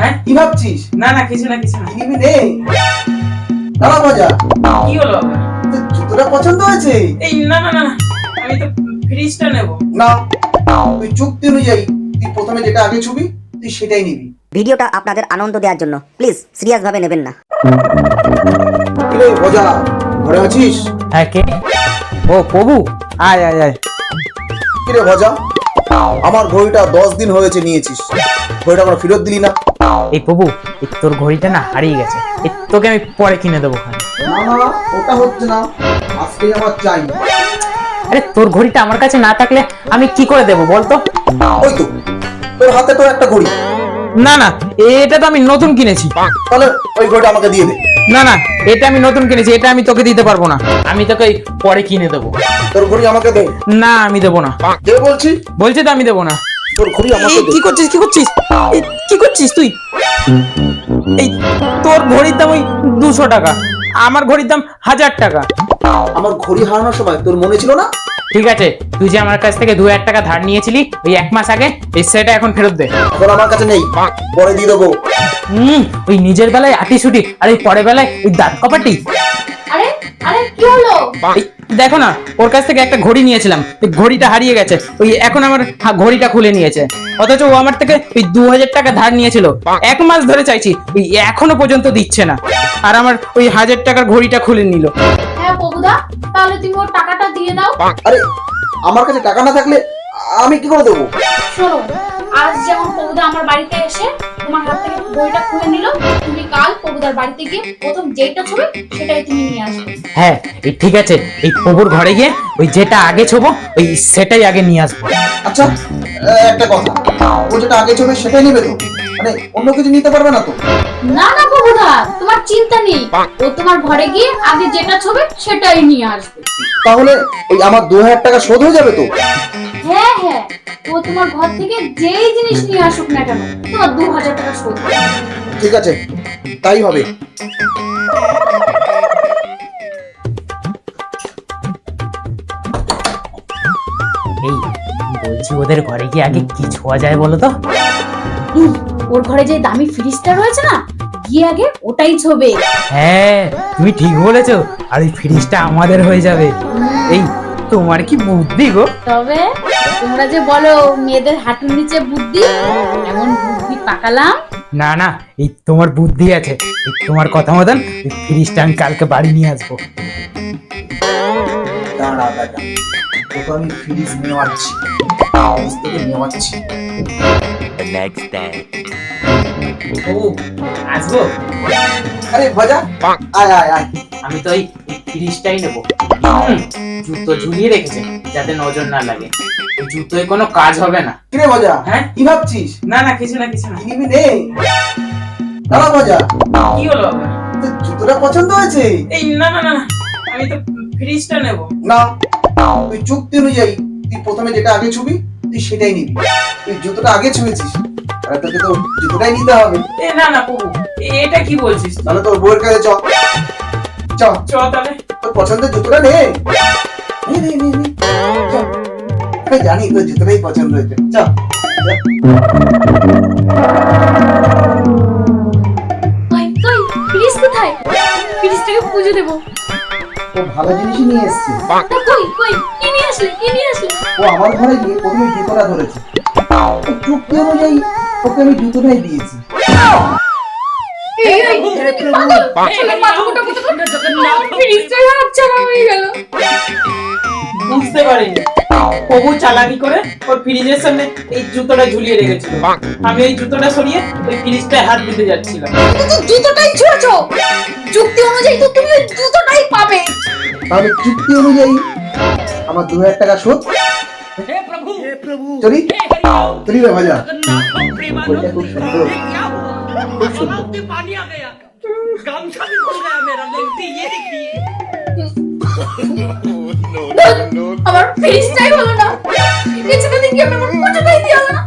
হ্যাঁ কি ভাবছিস? না না কিছু না কিছু না। নিবি নে। দাঁড়া মজা। কি হলো আবার? তোর জুতোটা পছন্দ হয়েছে? এই না না না না, আমি তো ফ্রিজটা নেব। না, তুই চুক্তি অনুযায়ী তুই প্রথমে যেটা আগে ছবি তুই সেটাই নিবি। ভিডিওটা আপনাদের আনন্দ দেওয়ার জন্য প্লিজ সিরিয়াস ভাবে নেবেন না। কিরে মজা, ঘরে আছিস? হ্যাঁ কে? ও প্রভু, আয় আয় আয়। কিরে মজা, আমার ঘড়িটা 10 দিন হয়েছে নিয়েছিস, ঘড়িটা আমার ফেরত দিলি না? এই প্রভু, এই তোর ঘড়িটা না হারিয়ে গেছে, এই তোকে আমি পরে কিনে দেবো। না না, ওটা হচ্ছে না, আজকেই আমার চাই। আরে তোর ঘড়িটা আমার কাছে না থাকলে আমি কি করে দেবো বলতো? ওই তো তোর হাতে তো একটা ঘড়ি। না না, এটা তো আমি নতুন কিনেছি। তাহলে ওই ঘড়িটা আমাকে দিয়ে দে। না না, এটা আমি নতুন কিনেছি, এটা আমি তোকে দিতে পারবো না, আমি তোকে পরে কিনে দেবো। তোর ঘড়ি আমাকে দে। না আমি দেবো না। দে বলছি। বলছি তো আমি দেবো না। তোর ঘড়ি আমাকে এই দে। কি করছিস কি করছিস? এই কি করছিস তুই? এই তোর ঘড়ির দাম ওই 200 টাকা, আমার ঘড়ির দাম 1000 টাকা। আমার ঘড়ি হারানোর সময় তোর মনে ছিল না? ঠিক আছে, তুই যে আমার কাছ থেকে 2000 টাকা ধার নিয়েছিলি ওই 1 মাস আগে, এই সেটা এখন ফেরত দে। এখন আমার কাছে নেই, পরে দিয়ে দেবো। ওই নিজের বেলায় আটিসুটি আর এই পরের বেলায় ওই দাঁত কপাটি। আরে আরে কি হলো? এই দেখো না, ওর কাছ থেকে একটা ঘড়ি নিয়েছিলাম, ওই ঘড়িটা হারিয়ে গেছে, ওই এখন আমার ঘড়িটা খুলে নিয়েছে, অথচ ও আমার থেকে ওই 2000 টাকা ধার নিয়েছিল, 1 মাস ধরে চাইছি, ওই এখনো পর্যন্ত দিচ্ছে না, আর আমার ওই 1000 টাকার ঘড়িটা খুলে নিল। হ্যাঁ প্রভুদা, তাহলে তুমি ওর টাকাটা দিয়ে দাও। আরে আমার কাছে টাকা না থাকলে আমি কি করে দেবো? শোনো, আজ যেমন প্রভুদা আমার বাড়িতে এসে তোমার হাত থেকে বইটা খুলে নিল, তুমি কাল প্রভুদার বাড়িতে গিয়ে প্রথম যেটা ছবি সেটাই তুমি নিয়ে আসবে। হ্যাঁ এই ঠিক আছে, এই প্রভুর ঘরে গিয়ে ওই যেটা আগে ছোবো ওই সেটাই আগে নিয়ে আসবো। আচ্ছা, একটা কথা, ও যেটা আগে চলবে সেটাই নেবে তো? মানে অন্য কিছু নিতে পারবে না তো? না না প্রভুদা, তোমার চিন্তা নেই, ও তোমার ঘরে গিয়ে আগে যেটা ছবি সেটাই নিয়ে আসবে। তাহলে ওই আমার 2000 টাকা শোধ হয়ে যাবে তো? হ্যাঁ হ্যাঁ, ও তোমার ঘর থেকে যেই জিনিস নিয়ে আসুক না কেন তোমার 2000 টাকা শোধ হবে। ঠিক আছে, তাই হবে। এই বলছি, ওদের ঘরে গিয়ে আগে কি ছোঁয়া যায় বলো তো? ওর ঘরে যে দামি ফ্রিজটা রয়েছে না, গিয়ে আগে ওটাই ছবে। হ্যাঁ তুমি ঠিক বলেছো, আর ওই ফ্রিজটা আমাদের হয়ে যাবে। এই তোমার কি বুদ্ধি গো! তবে তোমরা যে বলো মেয়েদের হাঁটুর নিচে বুদ্ধি, এমন বুদ্ধি পাকালাম। না না, এই তোমার বুদ্ধি আছে, এই তোমার কথা মতন এই ফ্রিজটা আমি কালকে বাড়ি নিয়ে আসবো। দাঁড়া দাঁড়া, তোকে আমি ফ্রিজ নেওয়াচ্ছি, ফ্রিজ থেকে নেওয়াচ্ছি। ও আসবো? আরে ভজা, আয় আয় আয়। আমি তো এই ফ্রিজটাই নেবো। জুতো ঝুলিয়ে রেখেছে যাতে নজর না লাগে, ওই জুতোয় কোনো কাজ হবে না। কিরে ভজা, হ্যাঁ কি ভাবছিস? না না কিছু না কিছু না। নিবি নে। দাঁড়া ভজা, কি হলো আবার? তোর জুতোটা পছন্দ হয়েছে? এই না না না না, আমি তো ফ্রিজটা নেব। না, তুই চুক্তি অনুযায়ী তুই প্রথমে যেটা আগে ছবি তুই সেটাই নিবি। তুই জুতোটা আগে ছুঁয়েছিস, আর তোকে তো জুতোটাই নিতে হবে। এ না না প্রভু, এটা কি বলছিস? তাহলে তোর বউয়ের কাছে চ। চ, চ তাহলে। তোর পছন্দের জুতোটা নে। নে নে নে নে। চ। আমি জানি তোর জুতোটাই পছন্দ হয়েছে। চ। কই কই ফ্রিজ কোথায়? ফ্রিজটাকে পুজো দেবো। ও ভালো জিনিসই নিয়ে এসেছে। কই কই কি নিয়ে আসলে কি নিয়ে আসলে? ও আমার ঘরে গিয়ে প্রথমে জুতোটা ধরেছে, ও চুক্তি অনুযায়ী ওকে আমি জুতোটাই দিয়েছি। এই এই পাগল, ছেলে মাথা মোটা মোটা ফ্রিজটাই হাতছাড়া হয়ে গেল। বুঝতে পারিনি প্রভু চালাকি করে ওর ফ্রিজের সামনে এই জুতোটা ঝুলিয়ে রেখেছিল, আমি এই জুতোটা সরিয়ে ওই ফ্রিজটায় হাত দিতে যাচ্ছিলাম। তুমি তো জুতোটাই ছুঁয়েছো, যুক্তি অনুযায়ী তো তুমি ওই জুতোটাই পাবে। তাহলে চুক্তি অনুযায়ী আমার 2000 টাকা শোধ। চলি চলি রে ভাজা। বইটা খুব সুন্দর, খুব সুন্দর। আমার ফ্রিজটাই হলো না, এছাড়া দেখি আমি আমার পুজোটাই দিয়ে হলো না।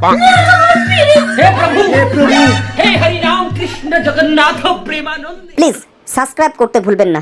প্লিজ সাবস্ক্রাইব করতে ভুলবেন না।